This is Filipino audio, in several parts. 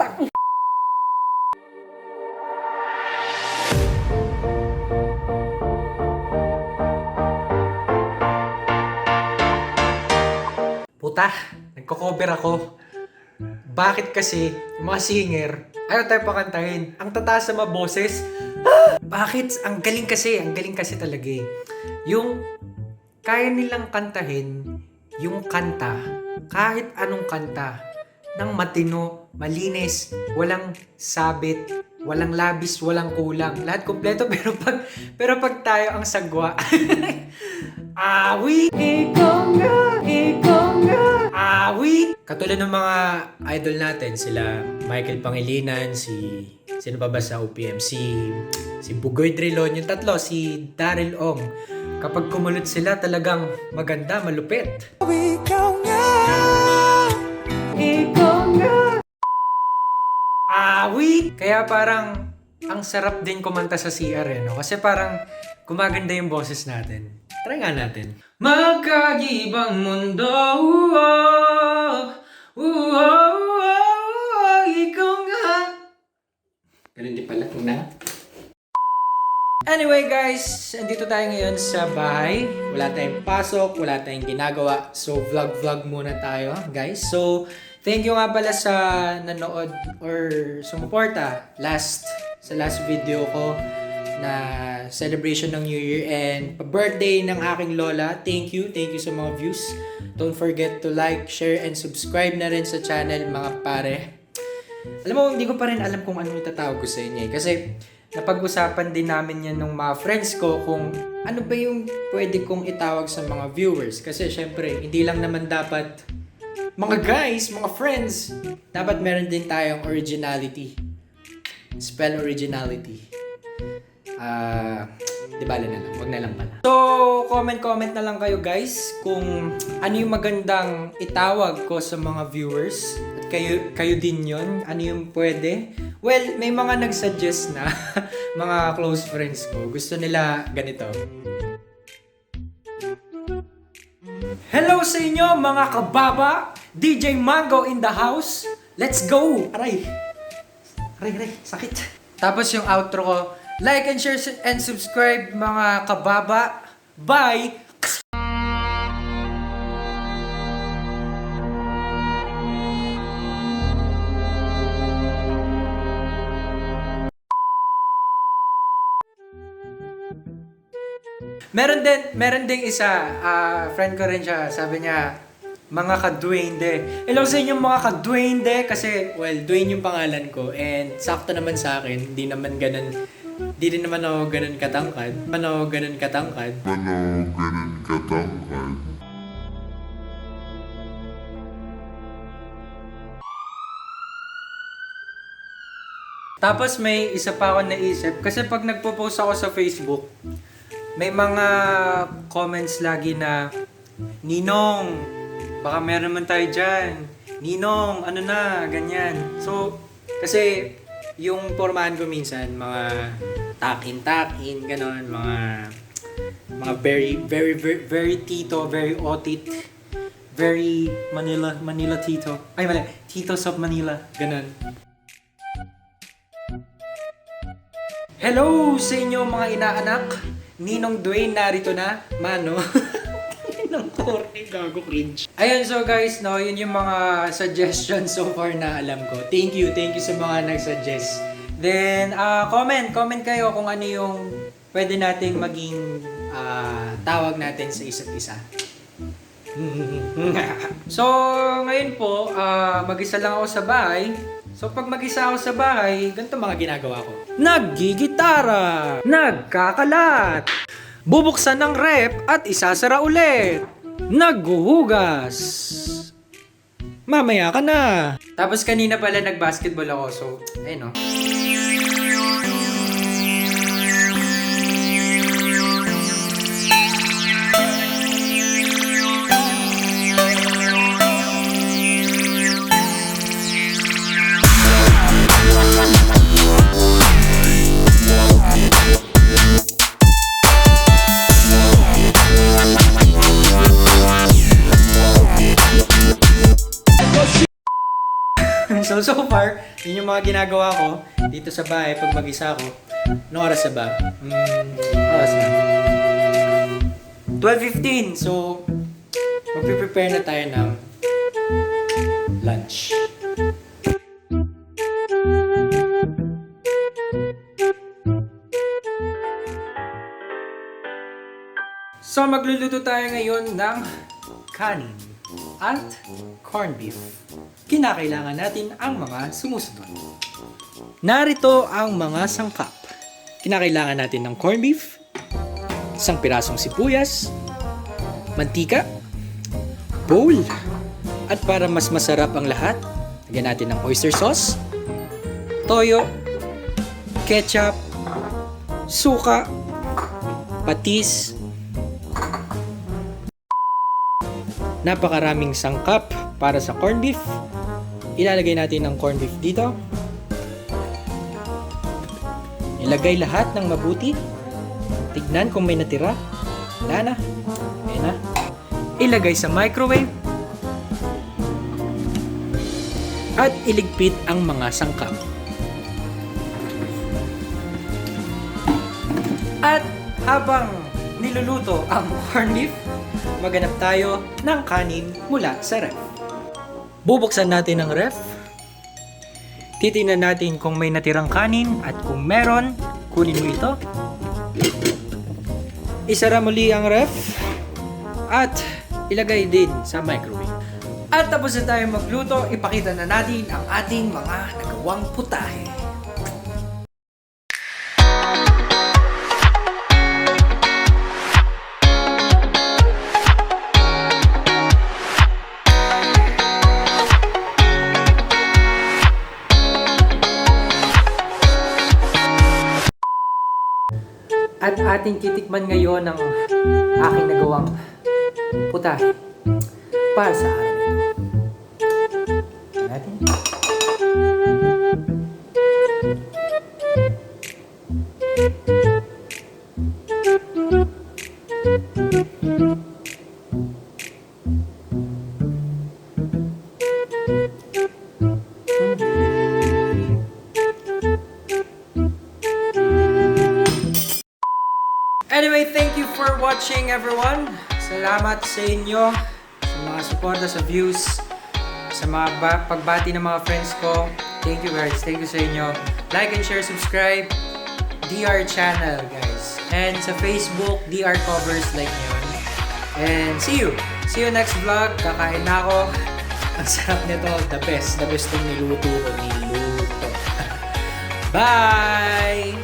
Puta, nagko-cover ako. Bakit kasi yung mga singer, ayaw tayo pakantahin. Ang tataas sa mga boses. Bakit? Ang galing kasi talaga eh. Yung kaya nilang kantahin yung kanta, kahit anong kanta, ng matino, malinis, walang sabit, walang labis, walang kulang. Lahat kompleto pero pag tayo ang sagwa. Awi, ikaw nga. Awi. Katulad ng mga idol natin, sila Michael Pangilinan, sino pa ba sa OPM? Si Bugoy Drilon, yung tatlo, si Daryl Ong. Kapag kumulot sila, talagang maganda, malupit. Ikaw nga. Awi. Kaya parang ang sarap din kumanta sa CR no? Kasi parang gumaganda yung boses natin. Try nga natin. Magkagibang mundo, ikaw nga. Ganun din pala, na. Anyway guys, andito tayo ngayon sa bahay. Wala tayong pasok, wala tayong ginagawa. So vlog muna tayo guys. So thank you nga pala sa nanood or sumuporta sa last video ko na celebration ng New Year and birthday ng aking lola. Thank you sa mga views. Don't forget to like, share, and subscribe na rin sa channel mga pare. Alam mo, hindi ko pa rin alam kung ano itatawag ko sa inyo eh. Kasi napag-usapan din namin yan ng mga friends ko kung ano ba yung pwede kong itawag sa mga viewers. Kasi syempre, hindi lang naman dapat mga guys, mga friends. Dapat meron din tayong originality. Spell originality. Di bala na lang, wag na lang pala. So, comment na lang kayo guys kung ano yung magandang itawag ko sa mga viewers. At kayo din yon, ano yung pwede. Well, may mga nag-suggest na mga close friends ko. Gusto nila ganito. Hello sa inyo mga kababa! DJ Mango in the house! Let's go! Aray, sakit. Tapos yung outro ko, like and share and subscribe mga kababa. Bye! Meron ding isa, friend ko rin siya, sabi niya, mga ka-Dwayne. Hello sa inyo mga ka-Dwayne kasi, well, Dwayne yung pangalan ko and sakto naman sa akin, hindi din naman ako ganun katangkad. Tapos may isa pa ako naisip kasi pag nagpo-post ako sa Facebook, may mga comments lagi na, Ninong, baka meron naman tayo dyan. Ninong, ano na, ganyan. So, kasi yung pormahan ko minsan, mga takin, ganon, mga very tito, very otit, very Manila tito. Ay, mali, Titos of Manila, ganon. Hello sa inyo mga inaanak. Ninong Dwayne narito na, mano. Ninong corny, gago cringe. Ayun, so guys, no, yun yung mga suggestions so far na alam ko. Thank you sa mga nag-suggest. Then, comment kayo kung ano yung pwede nating maging tawag natin sa isa't isa. So, ngayon po, mag-isa lang ako sa bahay. So, pag mag-isa ako sa bahay, ganito mga ginagawa ko. Naggigitara, nagkakalat, bubuksan ng rep at isasara ulit, naghuhugas, mamaya ka na. Tapos kanina pala nag-basketball ako, so, ayun o. So so far, yun yung mga ginagawa ko dito sa bahay pag mag-isa ako. Anong oras na ba? Oras na. 12:15. So, magpiprepare na tayo ng lunch. So, magluluto tayo ngayon ng kanin at corned beef. Kinakailangan natin ang mga sumusunod. Narito ang mga sangkap. Kinakailangan natin ng corned beef, isang pirasong sibuyas, mantika, bowl, at para mas masarap ang lahat, lagyan natin ng oyster sauce, toyo, ketchup, suka, patis, napakaraming sangkap para sa corned beef. Ilalagay natin ang corned beef dito. Ilagay lahat ng mabuti. Tignan kung may natira. Wala na. Ayan na. Ilagay sa microwave. At iligpit ang mga sangkap. At habang niluluto ang corned beef, maghanap tayo ng kanin mula sa ref. Bubuksan natin ang ref. Titingnan natin kung may natirang kanin at kung meron, kunin mo ito. Isara muli ang ref at ilagay din sa microwave. At tapos na tayo magluto, ipakita na natin ang ating mga nagawang putahe. At ating titikman ngayon ang aking nagawang putahe para sa araw ito. Natin. Anyway, thank you for watching everyone. Salamat sa inyo, sa mga suporta, sa views, sa mga pagbati ng mga friends ko. Thank you guys, thank you sa inyo. Like and share, subscribe, DR channel guys. And sa Facebook, DR Covers like yun. And see you next vlog. Kakain na ako. Ang sarap nito, the best tong niluto ko, Bye!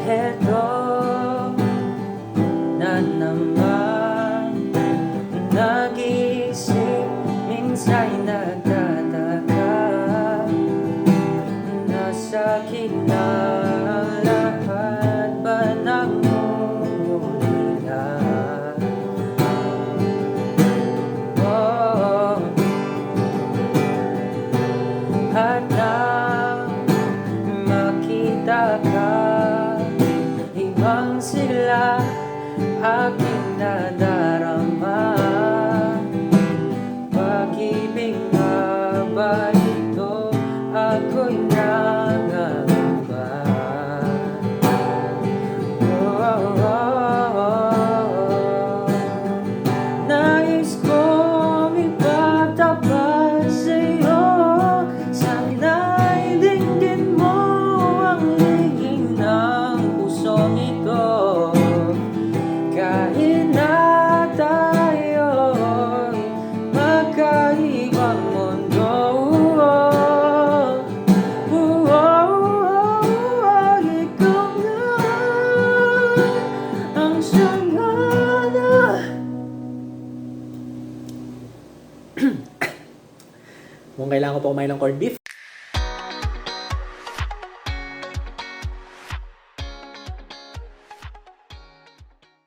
Heto na naman, nag-iisip, minsan nagtataka, nasa gitna ang lahat ba nangungulila? Oh, at nang makita ka, ibang sila aking nadarama. Pag-ibig nga ba ito? Ako'y nangangamba. Oh, oh, oh, oh. Nais kong ipatapat sa'yo. Sana'y dinggin mo ang lihim ng pusong ito. Kahit na tayo'y magkaibang mundo, ikaw na ang sangana. Mukhang kailangan ko pa kumain ng corned beef.